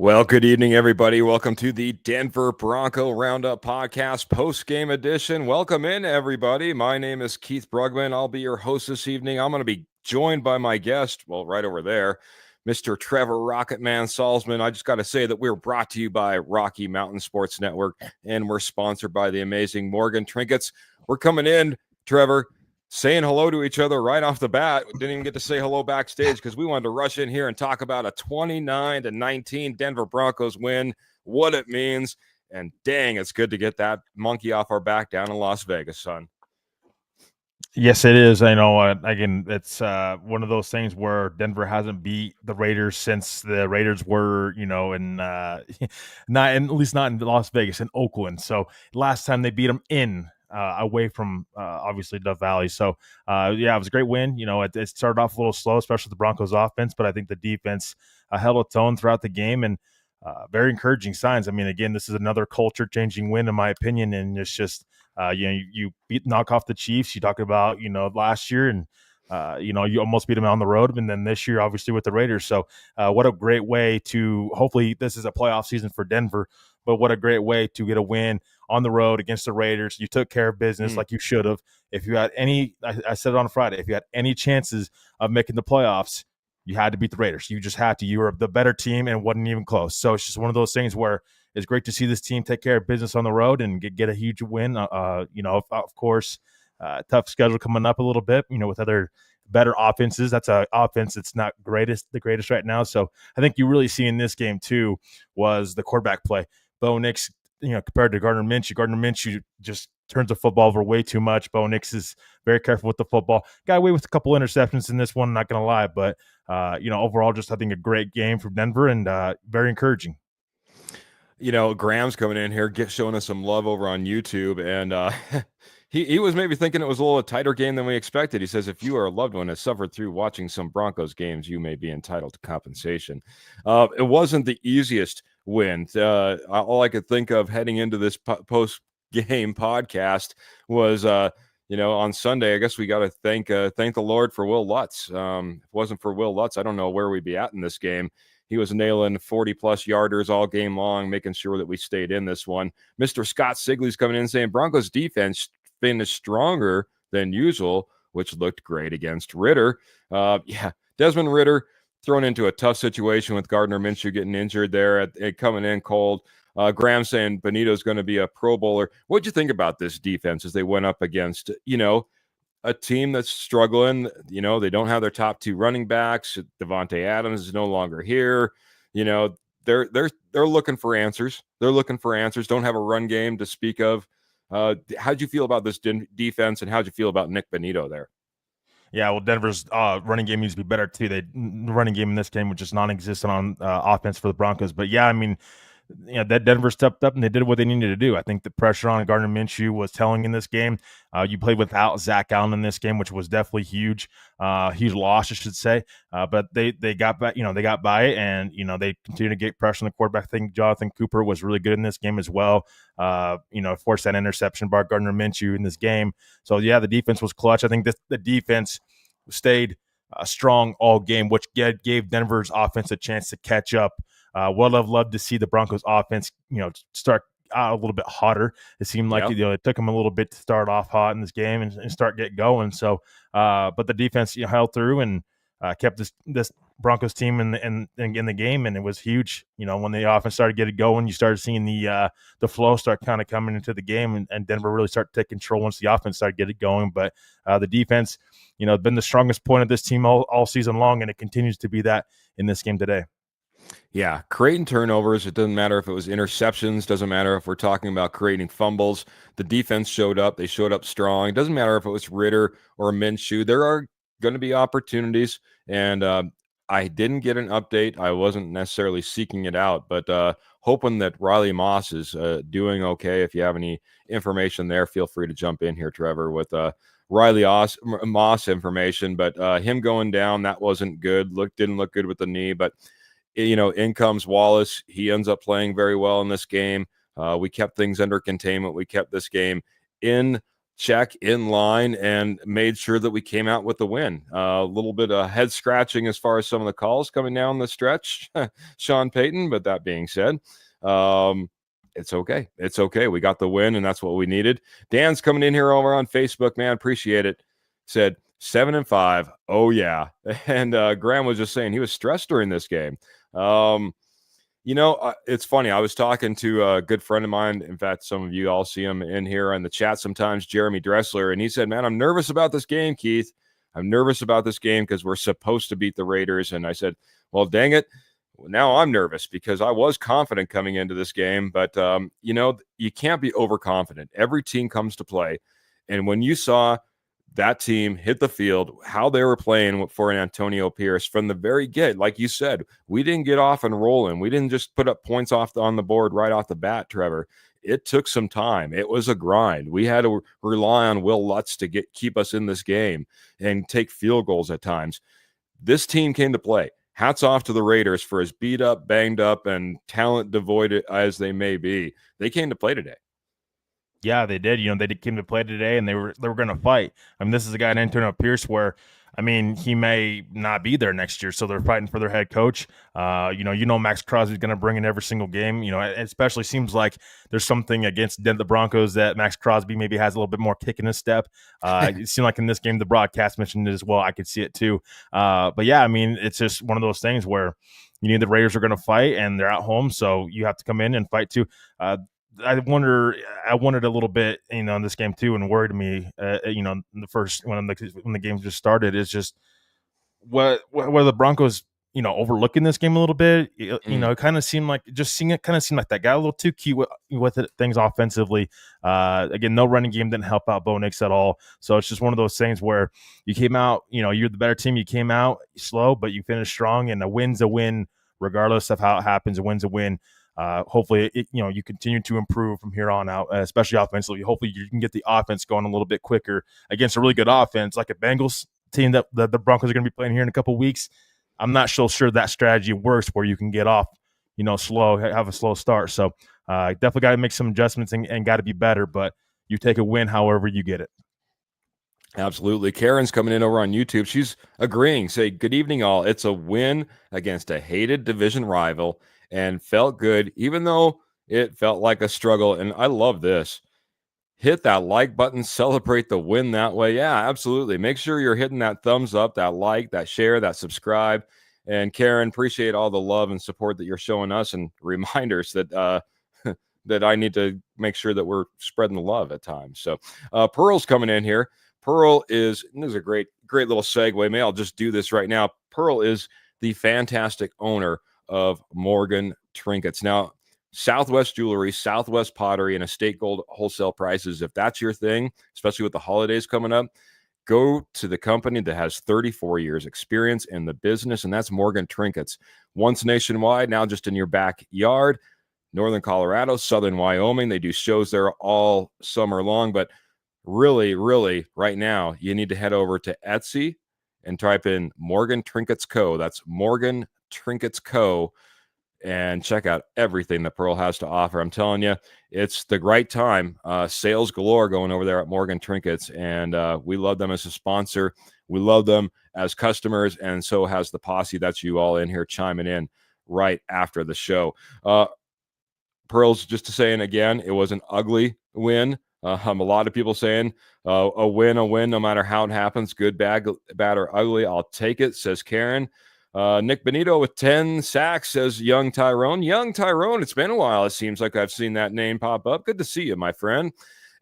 Well, good evening, everybody. Welcome to the Denver Bronco Roundup podcast post-game edition. Welcome in, everybody. My name is Keith Brugman. I'll be your host this evening. I'm going to be joined by my guest, well, right over there, Mr. Trevor Rocketman Salzman. I just got to say that we're brought to you by Rocky Mountain Sports Network, and we're sponsored by the amazing Morgan Trinkets. We're coming in, Trevor, saying hello to each other right off the bat. We didn't even get to say hello backstage because we wanted to rush in here and talk about a 29-19 Denver Broncos win, what it means, and dang, it's good to get that monkey off our back down in Las Vegas, son. Yes, it is. I know. Again, it's one of those things where Denver hasn't beat the Raiders since the Raiders were, in not in, at least not in Las Vegas, in Oakland. So last time they beat them away from obviously Death Valley. So yeah, it was a great win. It started off a little slow, especially the Broncos offense, but I think the defense held its own throughout the game and very encouraging signs. I mean, again, this is another culture changing win in my opinion, and it's just. You knock off the Chiefs. You talk about, last year and, you almost beat them on the road. And then this year, obviously, with the Raiders. So what a great way to hopefully this is a playoff season for Denver. But what a great way to get a win on the road against the Raiders. You took care of business like you should have. If you had any, I said it on Friday, if you had any chances of making the playoffs, you had to beat the Raiders. You just had to. You were the better team and it wasn't even close. So it's just one of those things where it's great to see this team take care of business on the road and get a huge win. Of course, tough schedule coming up a little bit, with other better offenses. That's an offense that's not the greatest right now. So I think you really see in this game too was the quarterback play. Bo Nix, compared to Gardner Minshew just turns the football over way too much. Bo Nix is very careful with the football. Got away with a couple interceptions in this one, not going to lie. But, overall, just I think a great game from Denver and very encouraging. Graham's coming in here, showing us some love over on YouTube, and he was maybe thinking it was a little tighter game than we expected. He says, if you or a loved one has suffered through watching some Broncos games, you may be entitled to compensation. It wasn't the easiest win. All I could think of heading into this post-game podcast was, on Sunday, I guess we got to thank the Lord for Will Lutz. If it wasn't for Will Lutz, I don't know where we'd be at in this game. He was nailing 40-plus yarders all game long, making sure that we stayed in this one. Mr. Scott Sigley's coming in saying Broncos defense finished stronger than usual, which looked great against Ritter. Desmond Ritter thrown into a tough situation with Gardner Minshew getting injured there, coming in cold. Graham saying Benito's going to be a Pro Bowler. What'd you think about this defense as they went up against, a team that's struggling? They don't have their top two running backs. Devontae Adams is no longer here. They're looking for answers. Don't have a run game to speak of. How'd you feel about this defense, and how'd you feel about Nick Benito there? Yeah, well, Denver's running game needs to be better too. The running game in this game was just non-existent on offense for the Broncos. But yeah, I mean, that Denver stepped up and they did what they needed to do. I think the pressure on Gardner Minshew was telling in this game. You played without Zach Allen in this game, which was definitely huge. Huge loss, I should say. But they got back, they got by it, and they continue to get pressure on the quarterback. I think Jonathan Cooper was really good in this game as well. Forced that interception by Gardner Minshew in this game. So yeah, the defense was clutch. I think the defense stayed strong all game, which gave Denver's offense a chance to catch up. Would have loved to see the Broncos offense, start out a little bit hotter. It seemed like it took them a little bit to start off hot in this game and start get going. So, but the defense held through and kept this Broncos team in the game, and it was huge. When the offense started getting going, you started seeing the flow start kind of coming into the game, and Denver really started to take control once the offense started getting going. But the defense, been the strongest point of this team all season long, and it continues to be that in this game today. Yeah, creating turnovers. It doesn't matter if it was interceptions. Doesn't matter if we're talking about creating fumbles. The defense showed up. They showed up strong. It doesn't matter if it was Ritter or Minshew. There are going to be opportunities, and I didn't get an update. I wasn't necessarily seeking it out, but hoping that Riley Moss is doing okay. If you have any information there, feel free to jump in here, Trevor, with Riley Moss information. But him going down, that wasn't good. Didn't look good with the knee, but in comes Wallace. He ends up playing very well in this game. We kept things under containment. We kept this game in check in line and made sure that we came out with the win. A little bit of head scratching as far as some of the calls coming down the stretch, Sean Payton. But that being said, it's okay. It's okay. We got the win, and that's what we needed. Dan's coming in here over on Facebook, man. Appreciate it. Said 7-5. Oh yeah. And Graham was just saying he was stressed during this game. It's funny. I was talking to a good friend of mine. In fact, some of you all see him in here in the chat sometimes, Jeremy Dressler. And he said, man, I'm nervous about this game, Keith. I'm nervous about this game because we're supposed to beat the Raiders. And I said, well, dang it. Now I'm nervous because I was confident coming into this game. But, you can't be overconfident. Every team comes to play. And when you saw that team hit the field, how they were playing for an Antonio Pierce from the very get, like you said, we didn't get off and rolling. We didn't just put up points on the board right off the bat, Trevor. It took some time. It was a grind. We had to rely on Will Lutz to keep us in this game and take field goals at times. This team came to play. Hats off to the Raiders for as beat up, banged up, and talent devoid as they may be. They came to play today. Yeah, they did. They came to play today, and they were going to fight. I mean, this is a guy in Antonio Pierce where, I mean, he may not be there next year, so they're fighting for their head coach. Max Crosby's going to bring in every single game. It especially seems like there's something against the Broncos that Max Crosby maybe has a little bit more kick in his step. It seemed like in this game, the broadcast mentioned it as well. I could see it too. But yeah, I mean, it's just one of those things where the Raiders are going to fight, and they're at home, so you have to come in and fight too. I wanted a little bit, in this game too, and worried me, in the first when the game just started, is just what the Broncos, overlooking this game a little bit. It kind of seemed like that got a little too cute with things offensively. Again, no running game didn't help out Bo Nix at all. So it's just one of those things where you came out, you're the better team. You came out slow, but you finished strong, and a win's a win, regardless of how it happens. A win's a win. Hopefully, you continue to improve from here on out, especially offensively. Hopefully, you can get the offense going a little bit quicker against a really good offense, like a Bengals team that the Broncos are going to be playing here in a couple of weeks. I'm not so sure that strategy works where you can get off, slow, have a slow start. So definitely got to make some adjustments and got to be better, but you take a win however you get it. Absolutely. Karen's coming in over on YouTube. She's agreeing. Say, good evening, all. It's a win against a hated division rival and felt good, even though it felt like a struggle. And I love this. Hit that like button, celebrate the win that way. Yeah, absolutely. Make sure you're hitting that thumbs up, that like, that share, that subscribe. And Karen, appreciate all the love and support that you're showing us, and reminders that that I need to make sure that we're spreading the love at times. So Pearl's coming in here. Pearl is a great little segue. Maybe I'll just do this right now. Pearl is the fantastic owner of Morgan Trinkets. Now, Southwest Jewelry, Southwest Pottery, and Estate Gold wholesale prices. If that's your thing, especially with the holidays coming up, go to the company that has 34 years experience in the business, and that's Morgan Trinkets. Once nationwide, now just in your backyard. Northern Colorado, Southern Wyoming. They do shows there all summer long, but really, really, right now, you need to head over to Etsy and type in Morgan Trinkets Co. That's Morgan Trinkets Co. and check out everything that Pearl has to offer. I'm telling you, it's the right time. Sales galore going over there at Morgan Trinkets, and we love them as a sponsor. We love them as customers, and so has the posse. That's you all in here chiming in right after the show. Pearl's just saying again, it was an ugly win. A lot of people saying a win, no matter how it happens, good, bad, or ugly. I'll take it, says Karen. Nick Benito with 10 sacks, says Young Tyrone. Young Tyrone, it's been a while. It seems like I've seen that name pop up. Good to see you, my friend.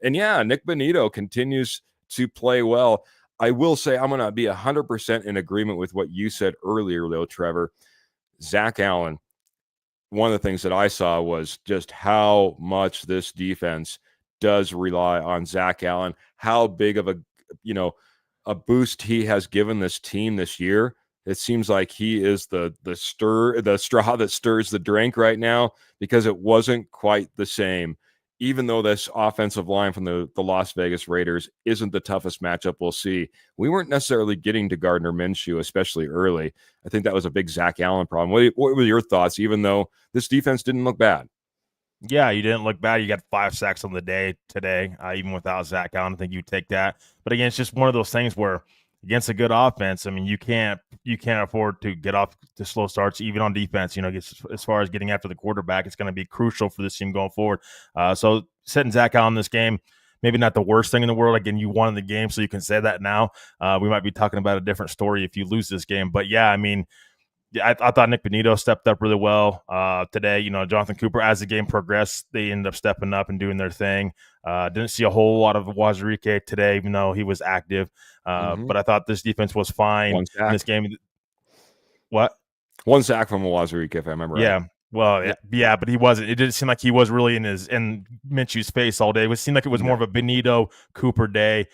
And yeah, Nick Benito continues to play well. I will say I'm going to be 100% in agreement with what you said earlier, though, Trevor. Zach Allen, one of the things that I saw was just how much this defense does rely on Zach Allen, how big of a boost he has given this team this year. It seems like he is the straw that stirs the drink right now, because it wasn't quite the same. Even though this offensive line from the Las Vegas Raiders isn't the toughest matchup we'll see, we weren't necessarily getting to Gardner Minshew, especially early. I think that was a big Zach Allen problem. What were your thoughts, even though this defense didn't look bad? Yeah, you didn't look bad. You got 5 sacks on the day today, even without Zach Allen. I think you take that. But again, it's just one of those things where against a good offense, I mean, you can't afford to get off to slow starts, even on defense. As far as getting after the quarterback, it's going to be crucial for this team going forward. So setting Zach Allen in this game, maybe not the worst thing in the world. Again, you won the game, so you can say that now. We might be talking about a different story if you lose this game. But yeah, I mean, yeah, I thought Nick Benito stepped up really well today. Jonathan Cooper, as the game progressed, they ended up stepping up and doing their thing. Didn't see a whole lot of Wazirike today, even though he was active. But I thought this defense was fine One in this sack. game. What? One sack from Wazirika, if I remember right. Yeah. Well, Yeah. yeah, but he wasn't. It didn't seem like he was really in Minshew's face all day. It seemed like it was more of a Benito Cooper day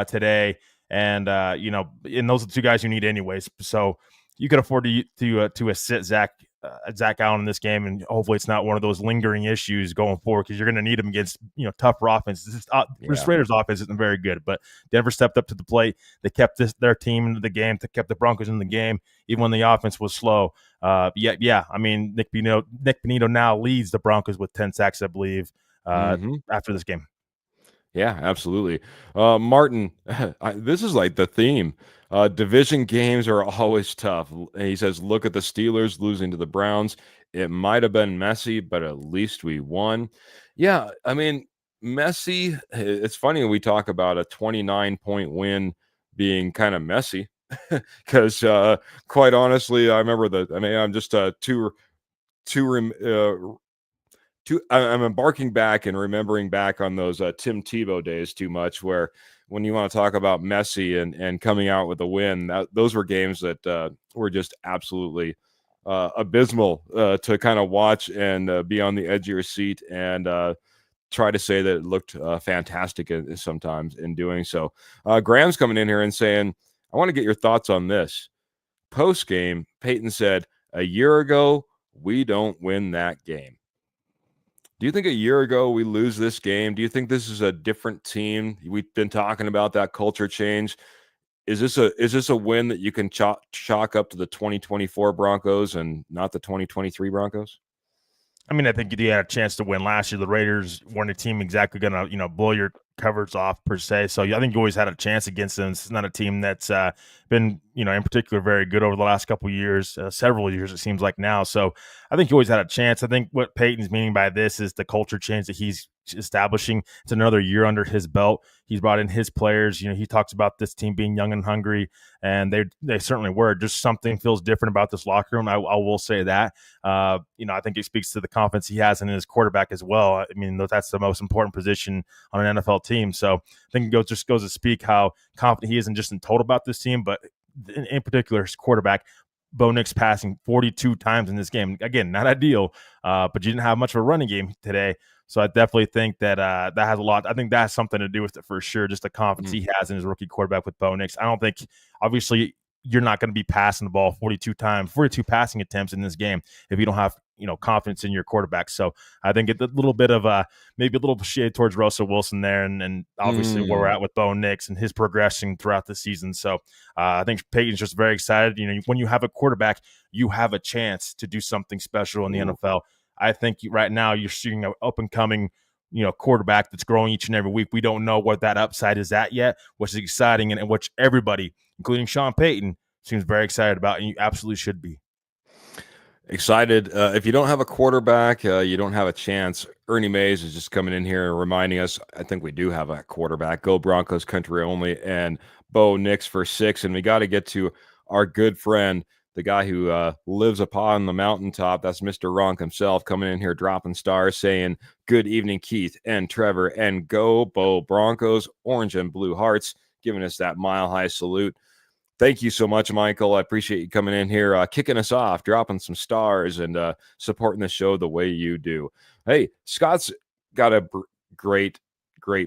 today, and and those are the two guys you need anyways. So you could afford to assist Zach Allen in this game, and hopefully it's not one of those lingering issues going forward because you're going to need him against tougher offenses. This Raiders offense isn't very good, but Denver stepped up to the plate. They kept their team into the game. They kept the Broncos in the game, even when the offense was slow. Yeah. I mean, Nick Benito now leads the Broncos with 10 sacks, I believe, after this game. Yeah, absolutely. Martin, this is like the theme. Division games are always tough. He says, look at the Steelers losing to the Browns. It might have been messy, but at least we won. Yeah, I mean, messy. It's funny we talk about a 29-point win being kind of messy because, quite honestly, I remember I'm just I'm embarking back and remembering back on those Tim Tebow days too much, where when you want to talk about Messi and coming out with a win, those were games that were just absolutely abysmal to kind of watch and be on the edge of your seat and try to say that it looked fantastic sometimes in doing so. Graham's coming in here and saying, I want to get your thoughts on this. Post game, Peyton said, a year ago, we don't win that game. Do you think a year ago we lose this game? Do you think this is a different team? We've been talking about that culture change. Is this a win that you can chalk up to the 2024 Broncos and not the 2023 Broncos? I mean, I think you had a chance to win last year. The Raiders weren't a team exactly going to, blow your covers off per se. So I think you always had a chance against them. It's not a team that's been, in particular, very good over the last couple of years, several years, it seems like now. So I think you always had a chance. I think what Peyton's meaning by this is the culture change that he's establishing. It's another year under his belt. He's brought in his players. He talks about this team being young and hungry, and they certainly were. Just something feels different about this locker room. I will say that. I think it speaks to the confidence he has in his quarterback as well. I mean, that's the most important position on an NFL team. So I think it just goes to speak how confident he isn't just in total about this team, but in particular his quarterback. Bo Nix passing 42 times in this game. Again, not ideal, but you didn't have much of a running game today. So I definitely think that that has a lot. I think that has something to do with it for sure. Just the confidence he has in his rookie quarterback with Bo Nix. I don't think, obviously, you're not going to be passing the ball 42 passing attempts in this game if you don't have confidence in your quarterback. So I think it's a little bit of maybe a little shade towards Russell Wilson there, and obviously where we're at with Bo Nix and his progression throughout the season. So I think Peyton's just very excited. When you have a quarterback, you have a chance to do something special in the NFL. I think right now you're seeing an up and coming quarterback that's growing each and every week. We don't know what that upside is at yet, which is exciting, and which everybody, including Sean Payton, seems very excited about, and you absolutely should be. Excited. If you don't have a quarterback, you don't have a chance. Ernie Mays is just coming in here and reminding us, I think we do have a quarterback. Go Broncos country only, and Bo Nix for 6. And we got to get to our good friend, the guy who lives upon the mountaintop. That's Mr. Ronk himself, coming in here dropping stars, saying, good evening, Keith and Trevor, and go Bo Broncos, orange and blue hearts, giving us that mile-high salute. Thank you so much, Michael. I appreciate you coming in here, kicking us off, dropping some stars, and supporting the show the way you do. Hey, Scott's got a great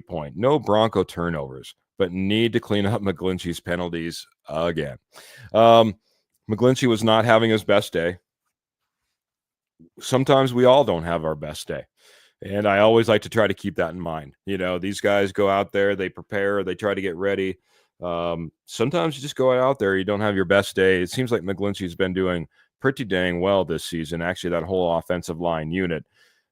point. No Bronco turnovers, but need to clean up McGlinchey's penalties again. McGlinchey was not having his best day. Sometimes we all don't have our best day. And I always like to try to keep that in mind. These guys go out there, they prepare, they try to get ready. Sometimes you just go out there, you don't have your best day. It seems like McGlinchey's been doing pretty dang well this season. Actually, that whole offensive line unit.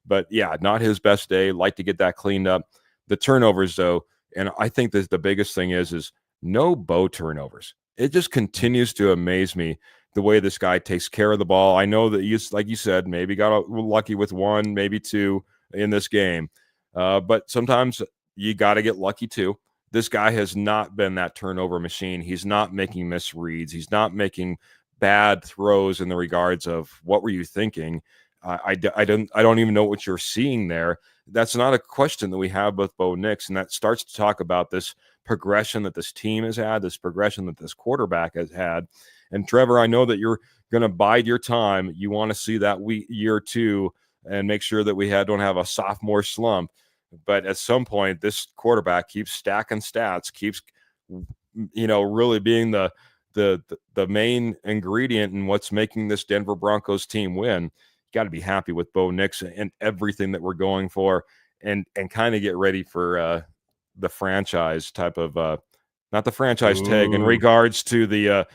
But yeah, not his best day. Like to get that cleaned up. The turnovers, though, and I think that the biggest thing is no Bo turnovers. It just continues to amaze me the way this guy takes care of the ball. I know that like you said, maybe got lucky with one, maybe two in this game, but sometimes you got to get lucky too. This guy has not been that turnover machine. He's not making misreads. He's not making bad throws in the regards of what were you thinking. I don't even know what you're seeing there. That's not a question that we have with Bo Nix, and that starts to talk about this progression that this team has had, this progression that this quarterback has had. And Trevor, I know that you're going to bide your time. You want to see that year two and make sure that we don't have a sophomore slump. But at some point, this quarterback keeps stacking stats, keeps really being the main ingredient in what's making this Denver Broncos team win. Got to be happy with Bo Nix and everything that we're going for, and kind of get ready for the franchise type of not the franchise tag in regards to the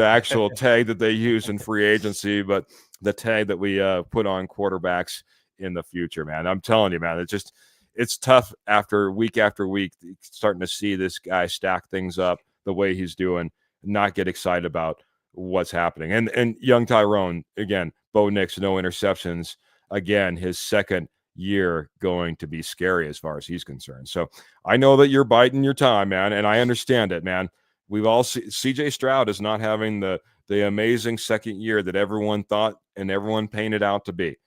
actual tag that they use in free agency, but the tag that we put on quarterbacks in the future, man. I'm telling you, man, it's tough after week, starting to see this guy stack things up the way he's doing, not get excited about what's happening. And young Tyrone, again, Bo Nix, no interceptions. Again, his second year going to be scary as far as he's concerned. So I know that you're biding your time, man, and I understand it, man. We've all CJ Stroud is not having the amazing second year that everyone thought and everyone painted out to be.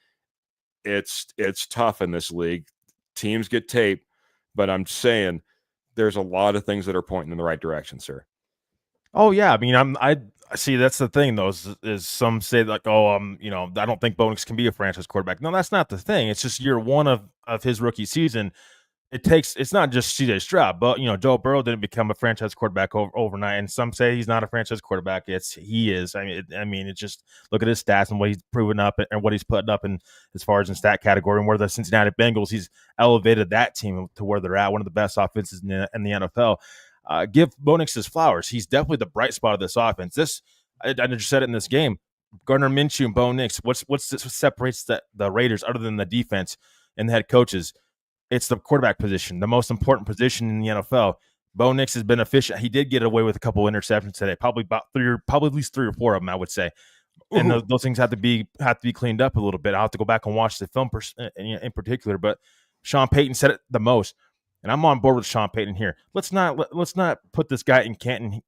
It's tough in this league. Teams get tape, but I'm saying there's a lot of things that are pointing in the right direction, sir. Oh yeah, I mean, I see. That's the thing, though. Is some say like, oh, I don't think Bo Nix can be a franchise quarterback. No, that's not the thing. It's just year one of his rookie season. It's not just CJ Stroud, but Joe Burrow didn't become a franchise quarterback overnight. And some say he's not a franchise quarterback. He is. I mean, it's just look at his stats and what he's proven up and what he's putting up in as far as in stat category. And where the Cincinnati Bengals, he's elevated that team to where they're at, one of the best offenses in the NFL. Give Bo Nix his flowers. He's definitely the bright spot of this offense. I just said it in this game. Gardner Minshew and Bo Nix. What separates the Raiders other than the defense and the head coaches? It's the quarterback position, the most important position in the NFL. Bo Nix has been efficient. He did get away with a couple of interceptions today, probably at least 3 or 4 of them, I would say. And those things have to be cleaned up a little bit. I'll have to go back and watch the film in particular. But Sean Payton said it the most. And I'm on board with Sean Payton here. Let's not put this guy in Canton,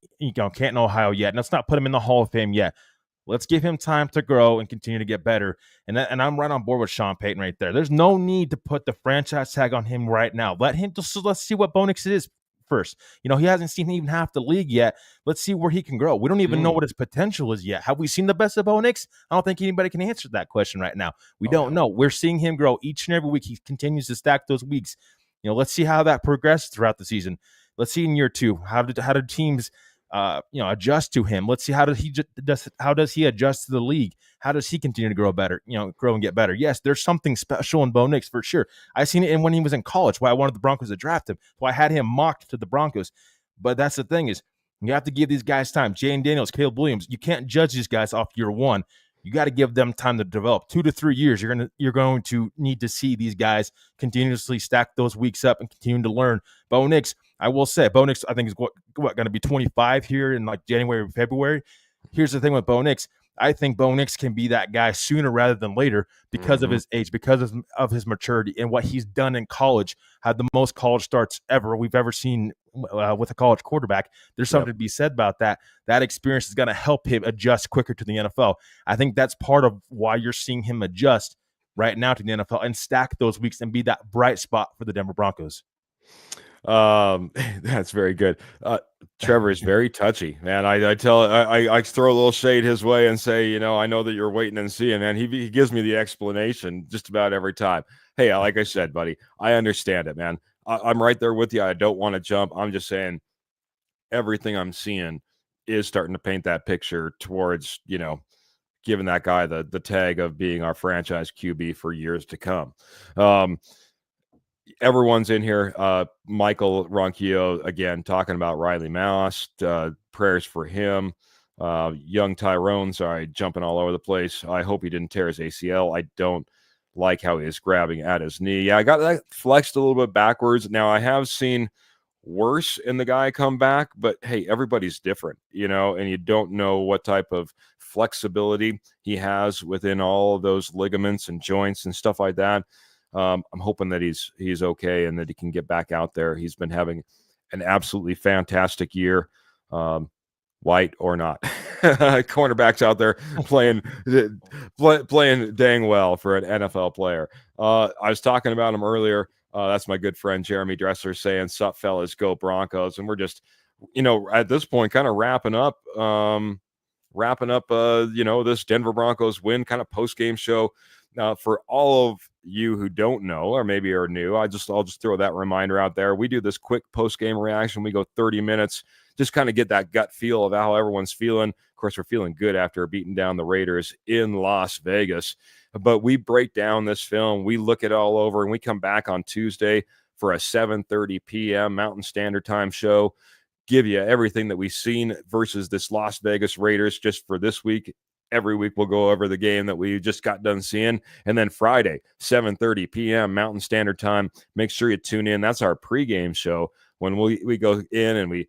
Ohio yet. Let's not put him in the Hall of Fame yet. Let's give him time to grow and continue to get better. And I'm right on board with Sean Payton right there. There's no need to put the franchise tag on him right now. Let's see what Bo Nix is first. He hasn't seen even half the league yet. Let's see where he can grow. We don't even know what his potential is yet. Have we seen the best of Bo Nix? I don't think anybody can answer that question right now. We don't know. We're seeing him grow each and every week. He continues to stack those weeks. Let's see how that progresses throughout the season. Let's see in year 2 how do teams adjust to him. Let's see how does he adjust to the league? How does he continue to grow and get better? Yes, there's something special in Bo Nix for sure. I seen it when he was in college. Why I wanted the Broncos to draft him. Why I had him mocked to the Broncos. But that's the thing is you have to give these guys time. Jane Daniels, Caleb Williams. You can't judge these guys off year 1. You got to give them time to develop. 2 to 3 years, you're going to need to see these guys continuously stack those weeks up and continue to learn. Bo Nix, I will say, Bo Nix, I think is going to be 25 here in like January or February. Here's the thing with Bo Nix. I think Bo Nix can be that guy sooner rather than later because of his age, because of his maturity and what he's done in college. Had the most college starts we've ever seen with a college quarterback. There's something to be said about that. That experience is going to help him adjust quicker to the NFL. I think that's part of why you're seeing him adjust right now to the NFL and stack those weeks and be that bright spot for the Denver Broncos. That's very good. Trevor is very touchy, man. I throw a little shade his way and say, I know that you're waiting and seeing, man. He gives me the explanation just about every time. Hey, like I said, buddy, I understand it, man. I'm right there with you. I don't want to jump. I'm just saying everything I'm seeing is starting to paint that picture towards, giving that guy the tag of being our franchise QB for years to come. Everyone's in here. Michael Ronquillo, again, talking about Riley Moss, prayers for him. Young Tyrone, sorry, jumping all over the place. I hope he didn't tear his ACL. I don't. like how he is grabbing at his knee. Yeah, I got that flexed a little bit backwards. Now, I have seen worse in the guy come back, but hey, everybody's different, and you don't know what type of flexibility he has within all of those ligaments and joints and stuff like that. I'm hoping that he's okay and that he can get back out there. He's been having an absolutely fantastic year, white or not. Cornerbacks out there playing dang well for an NFL player. I was talking about him earlier. That's my good friend Jeremy Dressler saying, "Sup, fellas, go Broncos." And we're just, at this point, kind of wrapping up, this Denver Broncos win kind of post game show. For all of you who don't know or maybe are new, I'll just throw that reminder out there. We do this quick post game reaction. We go 30 minutes, just kind of get that gut feel of how everyone's feeling. Of course, we're feeling good after beating down the Raiders in Las Vegas. But we break down this film, we look it all over, and we come back on Tuesday for a 7:30 p.m. Mountain Standard Time show. Give you everything that we've seen versus this Las Vegas Raiders just for this week. Every week we'll go over the game that we just got done seeing. And then Friday, 7:30 p.m. Mountain Standard Time. Make sure you tune in. That's our pregame show when we go in and we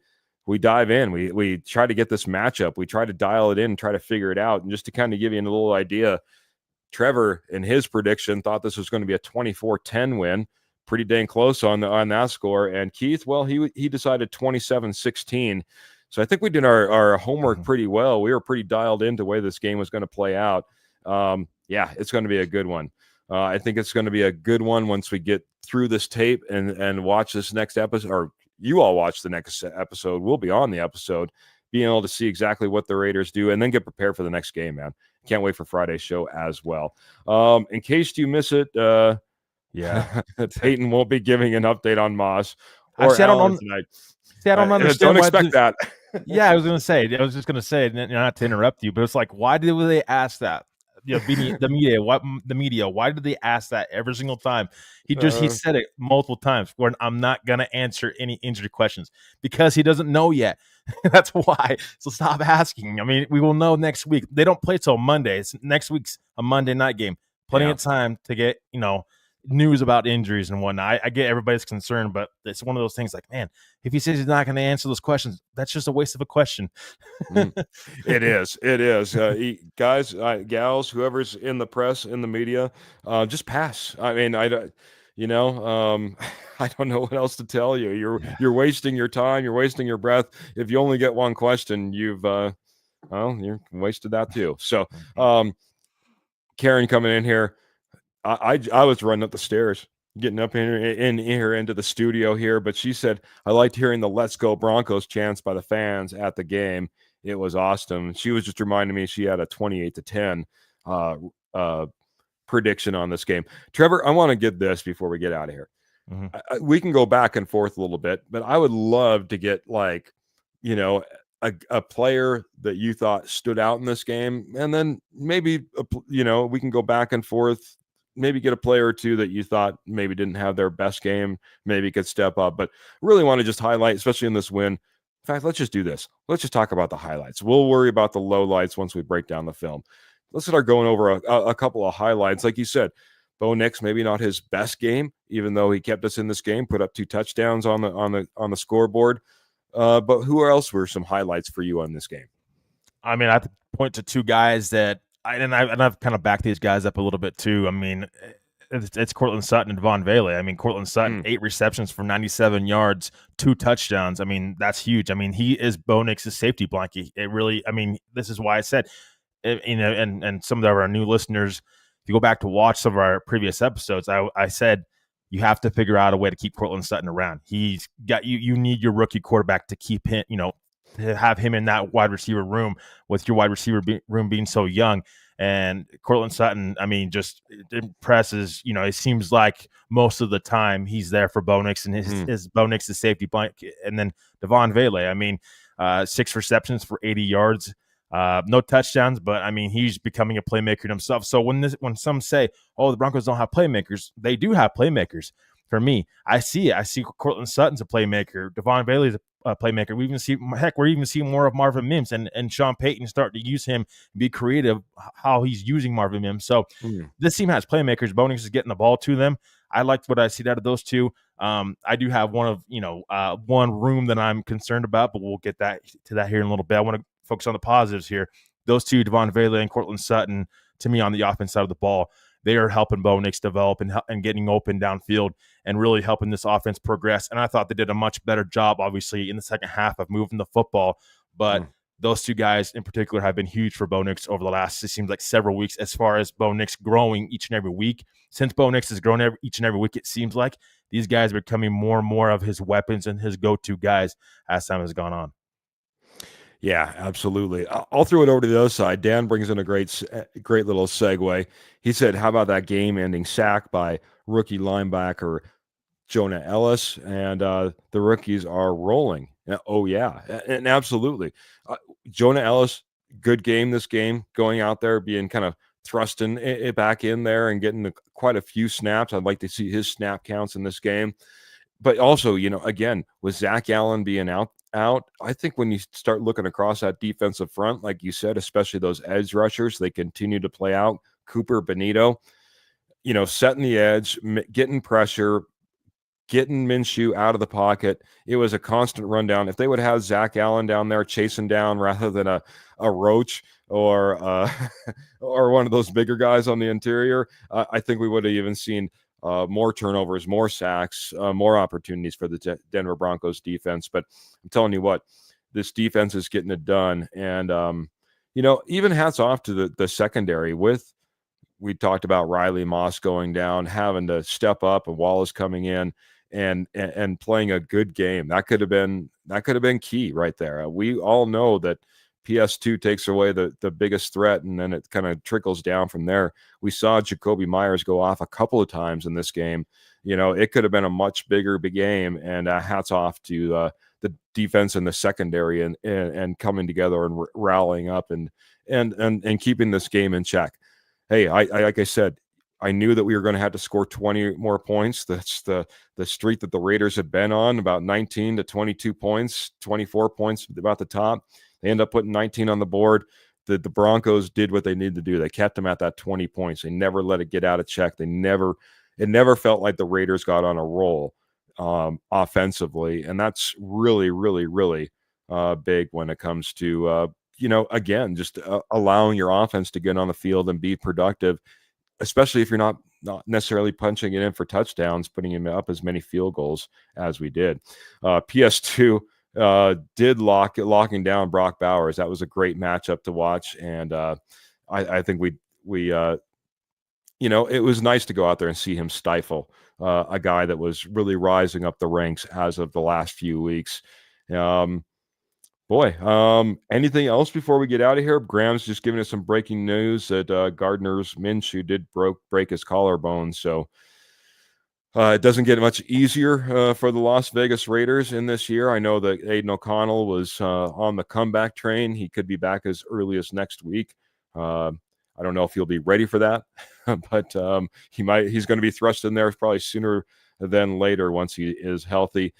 dive in. We try to get this matchup. We try to dial it in and try to figure it out. And just to kind of give you a little idea, Trevor, in his prediction, thought this was going to be a 24-10 win. Pretty dang close on that score. And Keith, well, he decided 27-16. So I think we did our homework pretty well. We were pretty dialed into the way this game was going to play out. Yeah, it's going to be a good one. I think it's going to be a good one once we get through this tape and watch this next episode, or you all watch the next episode. We'll be on the episode, being able to see exactly what the Raiders do and then get prepared for the next game, man. Can't wait for Friday's show as well. In case you miss it, yeah, Peyton won't be giving an update on Moss or Allen tonight. See, I don't understand. Don't expect that. Yeah, I was just gonna say, not to interrupt you, but it's like, why did they ask that? The media. Why did they ask that every single time? He said it multiple times. Where I'm not gonna answer any injury questions because he doesn't know yet. That's why. So stop asking. I mean, we will know next week. They don't play till Monday. Next week's a Monday night game. Plenty of time to get news about injuries and whatnot. I get everybody's concerned, but it's one of those things like, man, if he says he's not going to answer those questions, that's just a waste of a question. It is. Guys, gals, whoever's in the press, in the media, just pass. I mean, I don't know what else to tell you. You're wasting your time. You're wasting your breath. If you only get one question, you've you're wasted that too. So, Karen coming in here. I was running up the stairs, getting up in here into the studio here, but she said, I liked hearing the "Let's Go Broncos" chants by the fans at the game. It was awesome. She was just reminding me she had a 28-10 prediction on this game. Trevor, I want to get this before we get out of here. Mm-hmm. We can go back and forth a little bit, but I would love to get a player that you thought stood out in this game, and then maybe we can go back and forth. Maybe get a player or two that you thought maybe didn't have their best game, maybe could step up, but really want to just highlight, especially in this win. In fact, let's just do this. Let's just talk about the highlights. We'll worry about the lowlights once we break down the film. Let's start going over a couple of highlights. Like you said, Bo Nix, maybe not his best game, even though he kept us in this game, put up 2 touchdowns on the scoreboard. But who else were some highlights for you on this game? I mean, I have to point to 2 guys that I've kind of backed these guys up a little bit too. I mean, it's Courtland Sutton and Devon Vele. I mean, Courtland Sutton, 8 receptions for 97 yards, 2 touchdowns. I mean, that's huge. I mean, he is Bo Nix's safety blanket. It really, I mean, this is why I said, and some of our new listeners, if you go back to watch some of our previous episodes, I said you have to figure out a way to keep Courtland Sutton around. He's got you need your rookie quarterback to keep him, to have him in that wide receiver room with your wide receiver room being so young. And Courtland Sutton, I mean, just impresses, it seems like most of the time he's there for Bo Nix and his Bo Nix's safety blanket. And then Devon Vele, I mean, 6 receptions for 80 yards, no touchdowns, but I mean, he's becoming a playmaker himself. So when some say, oh, the Broncos don't have playmakers, they do have playmakers. For me, I see Courtland Sutton's a playmaker. Devon Vele is a playmaker. We're even seeing more of Marvin Mims and Sean Payton start to use him, be creative how he's using Marvin Mims. So this team has playmakers. Bo Nix is getting the ball to them. I liked what I see out of those two. I do have one room that I'm concerned about, but we'll get to that here in a little bit. I want to focus on the positives here. Those two, Devon Vele and Cortland Sutton, to me on the offense side of the ball, they are helping Bo Nix develop and getting open downfield and really helping this offense progress. And I thought they did a much better job, obviously, in the second half of moving the football. But those two guys in particular have been huge for Bo Nix over the last, it seems like, several weeks, as far as Bo Nix growing each and every week. Since Bo Nix has grown each and every week, it seems like these guys are becoming more and more of his weapons and his go-to guys as time has gone on. Yeah, absolutely. I'll throw it over to the other side. Dan brings in a great little segue. He said, how about that game-ending sack by rookie linebacker Jonah Ellis? And the rookies are rolling. Oh, yeah, and absolutely. Jonah Ellis, good game this game, going out there, being kind of thrusting it back in there and getting quite a few snaps. I'd like to see his snap counts in this game. But also, again, with Zach Allen being out, I think when you start looking across that defensive front, like you said, especially those edge rushers, they continue to play out. Cooper, Benito, setting the edge, getting pressure, getting Minshew out of the pocket. It was a constant rundown. If they would have Zach Allen down there chasing down rather than a Roach or or one of those bigger guys on the interior, I think we would have even seen more turnovers, more sacks, more opportunities for the Denver Broncos defense. But I'm telling you what, this defense is getting it done. And, even hats off to the secondary. We talked about Riley Moss going down, having to step up, and Wallace coming in and playing a good game. That could have been key right there. We all know that PS2 takes away the biggest threat, and then it kind of trickles down from there. We saw Jacoby Myers go off a couple of times in this game. It could have been a much bigger game, and hats off to the defense and the secondary and coming together and rallying up and keeping this game in check. Hey, I like I said, I knew that we were going to have to score 20 more points. That's the streak that the Raiders had been on, about 19 to 22 points, 24 points about the top. They end up putting 19 on the board. The Broncos did what they needed to do. They kept them at that 20 points. They never let it get out of check. It never felt like the Raiders got on a roll offensively. And that's really, really, really big when it comes to, again, just allowing your offense to get on the field and be productive, especially if you're not necessarily punching it in for touchdowns, putting him up as many field goals as we did. PS2 did locking down Brock Bowers. That was a great matchup to watch, and I think it was nice to go out there and see him stifle a guy that was really rising up the ranks as of the last few weeks. Anything else before we get out of here? Graham's just giving us some breaking news that Gardner's Minshew did break his collarbone, so it doesn't get much easier for the Las Vegas Raiders in this year. I know that Aiden O'Connell was on the comeback train. He could be back as early as next week. I don't know if he'll be ready for that, but he's going to be thrust in there probably sooner than later once he is healthy.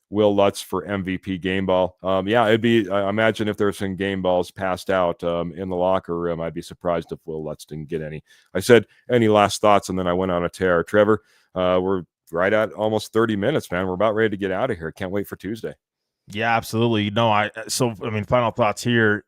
Will Lutz for MVP game ball. It'd be, I imagine if there's some game balls passed out in the locker room, I'd be surprised if Will Lutz didn't get any. I said, any last thoughts? And then I went on a tear. Trevor, we're right at almost 30 minutes, man. We're about ready to get out of here. Can't wait for Tuesday. Yeah, absolutely. No, final thoughts here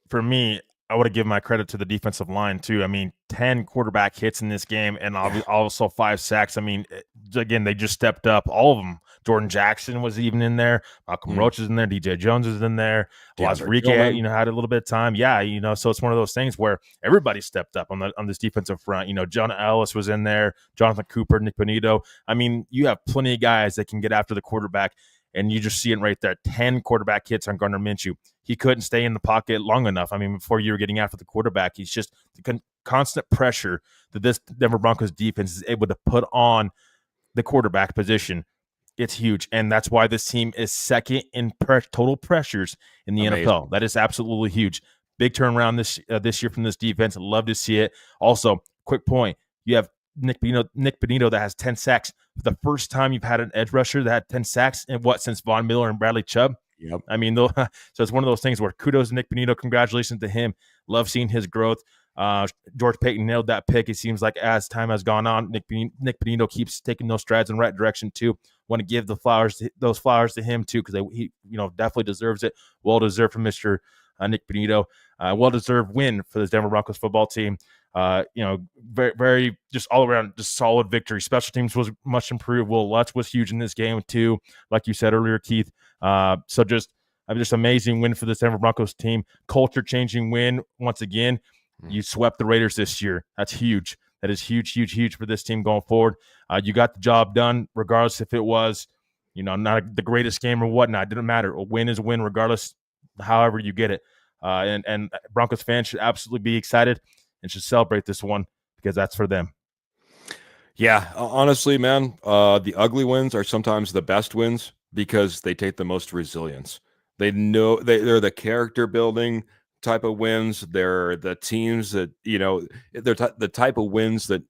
for me. I would have given my credit to the defensive line too. 10 quarterback hits in this game and also 5 sacks. Again, they just stepped up, all of them. Jordan Jackson was even in there. Malcolm Roach is in there. DJ Jones is in there. Enrique, had a little bit of time. Yeah, so it's one of those things where everybody stepped up on this defensive front. Jonah Ellis was in there. Jonathan Cooper, Nick Benito. You have plenty of guys that can get after the quarterback. And you just see it right there. 10 quarterback hits on Gardner Minshew. He couldn't stay in the pocket long enough. Before you were getting after the quarterback, he's just the constant pressure that this Denver Broncos defense is able to put on the quarterback position. It's huge. And that's why this team is second in total pressures in the NFL. That is absolutely huge. Big turnaround this year from this defense. Love to see it. Also, quick point. You have Nick Benito that has 10 sacks. The first time you've had an edge rusher that had 10 sacks in since Von Miller and Bradley Chubb. Yep. I mean, so it's one of those things where kudos to Nick Benito. Congratulations to him. Love seeing his growth. George Payton nailed that pick. It seems like as time has gone on, Nick Benito keeps taking those strides in the right direction too. Want to give those flowers to him too, because he definitely deserves it. Well deserved from Mr. Nick Benito. Well deserved win for the Denver Broncos football team. Very, very just all around just solid victory. Special teams was much improved. Will Lutz was huge in this game too, like you said earlier, Keith. So just amazing win for this Denver Broncos team. Culture changing win once again. You swept the Raiders this year. That's huge. That is huge, huge, huge for this team going forward. You got the job done, regardless if it was, not the greatest game or whatnot. It didn't matter. A win is a win, regardless, however you get it. And Broncos fans should absolutely be excited and should celebrate this one because that's for them. Yeah, honestly, man, the ugly wins are sometimes the best wins because they take the most resilience. They know they're the character building type of wins. They're the teams that, they're the type of wins that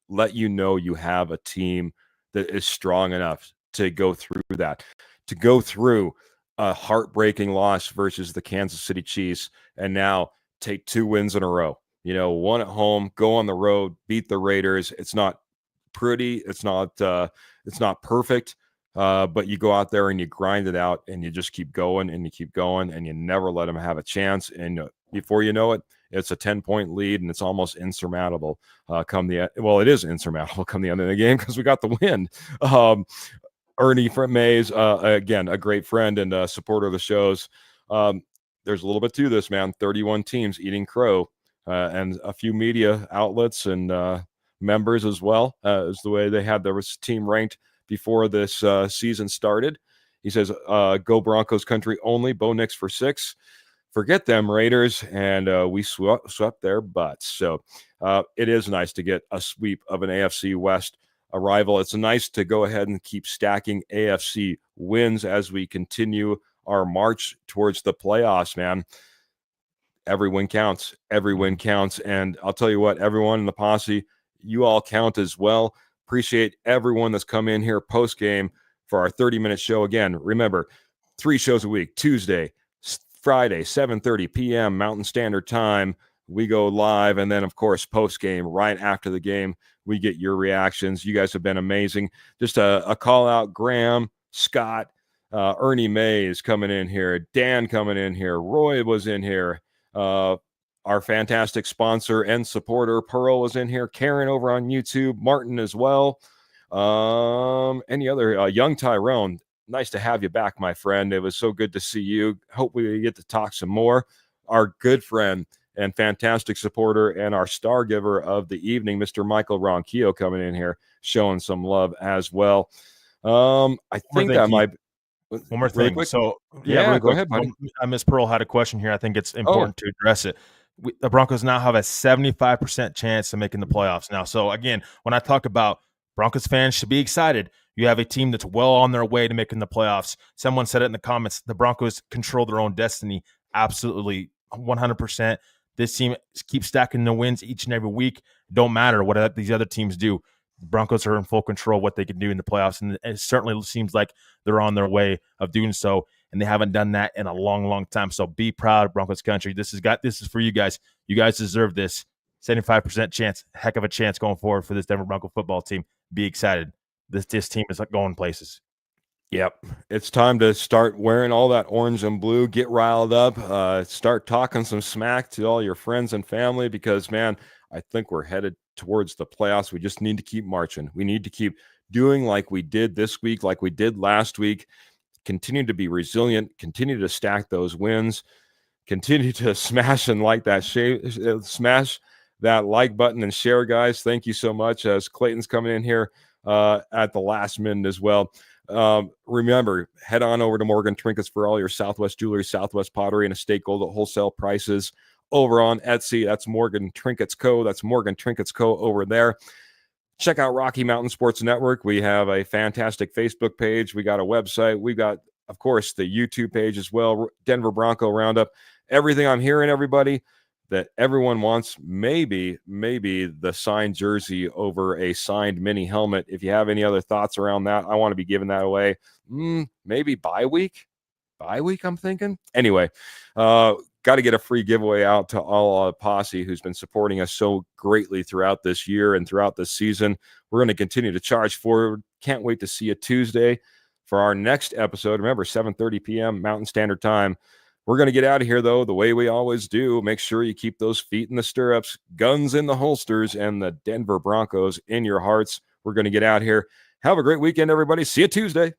let you have a team that is strong enough to go through that, to go through a heartbreaking loss versus the Kansas City Chiefs, and now take 2 wins in a row. One at home, go on the road, beat the Raiders. It's not pretty. It's not perfect. But you go out there and you grind it out and you just keep going and you keep going and you never let them have a chance. And before you know it, it's a 10-point lead and it's almost insurmountable. It is insurmountable come the end of the game because we got the win. Ernie from Mays, again, a great friend and a supporter of the shows. There's a little bit to this, man. 31 teams eating crow, and a few media outlets and members as well, is the way they had their team ranked before this season started. He says, go Broncos country only, Bo Nix for 6. Forget them Raiders, and we swept their butts. So it is nice to get a sweep of an AFC West arrival. It's nice to go ahead and keep stacking AFC wins as we continue our march towards the playoffs, man. Every win counts. Every win counts. And I'll tell you what, everyone in the posse, you all count as well. Appreciate everyone that's come in here post-game for our 30-minute show. Again, remember, 3 shows a week, Tuesday, Friday, 7:30 p.m. Mountain Standard Time. We go live, and then, of course, post-game, right after the game, we get your reactions. You guys have been amazing. Just a call-out, Graham, Scott, Ernie Mays coming in here, Dan coming in here, Roy was in here, our fantastic sponsor and supporter, Pearl, was in here, Karen over on YouTube, Martin as well. Any other, young Tyrone, nice to have you back, my friend. It was so good to see you. Hope we get to talk some more. Our good friend and fantastic supporter and our star giver of the evening, Mr. Michael Ronquillo, coming in here, showing some love as well. I think that might... One more really thing. quick? So, Yeah, go ahead, buddy. Miss Pearl had a question here. I think it's important to address it. The Broncos now have a 75% chance of making the playoffs now. So, again, when I talk about Broncos fans should be excited, you have a team that's well on their way to making the playoffs. Someone said it in the comments. The Broncos control their own destiny. Absolutely, 100%. This team keeps stacking the wins each and every week. Don't matter what these other teams do. The Broncos are in full control of what they can do in the playoffs, and it certainly seems like they're on their way of doing so, and they haven't done that in a long, long time. So be proud, Broncos country. This is for you guys. You guys deserve this. 75% chance, heck of a chance going forward for this Denver Bronco football team. Be excited. This team is going places. Yep. It's time to start wearing all that orange and blue, get riled up, start talking some smack to all your friends and family because, man, I think we're headed towards the playoffs. We just need to keep marching. We need to keep doing like we did this week, like we did last week, continue to be resilient, continue to stack those wins, continue to smash and like that smash that like button and share, guys. Thank you so much. As Clayton's coming in here at the last minute as well. Remember, head on over to Morgan Trinkets for all your Southwest jewelry, Southwest pottery, and estate gold at wholesale prices over on Etsy. That's Morgan Trinkets Co. That's Morgan Trinkets Co. over there. Check out Rocky Mountain Sports Network. We have a fantastic Facebook page. We got a website. We got, of course, the YouTube page as well. Denver Bronco Roundup. Everything I'm hearing, everybody, that everyone wants maybe the signed jersey over a signed mini helmet. If you have any other thoughts around that, I want to be giving that away. Maybe bye week, I'm thinking. Anyway, got to get a free giveaway out to all posse who's been supporting us so greatly throughout this year and throughout this season. We're going to continue to charge forward. Can't wait to see you Tuesday for our next episode. Remember, 7:30 p.m. Mountain Standard Time. We're going to get out of here, though, the way we always do. Make sure you keep those feet in the stirrups, guns in the holsters, and the Denver Broncos in your hearts. We're going to get out here. Have a great weekend, everybody. See you Tuesday.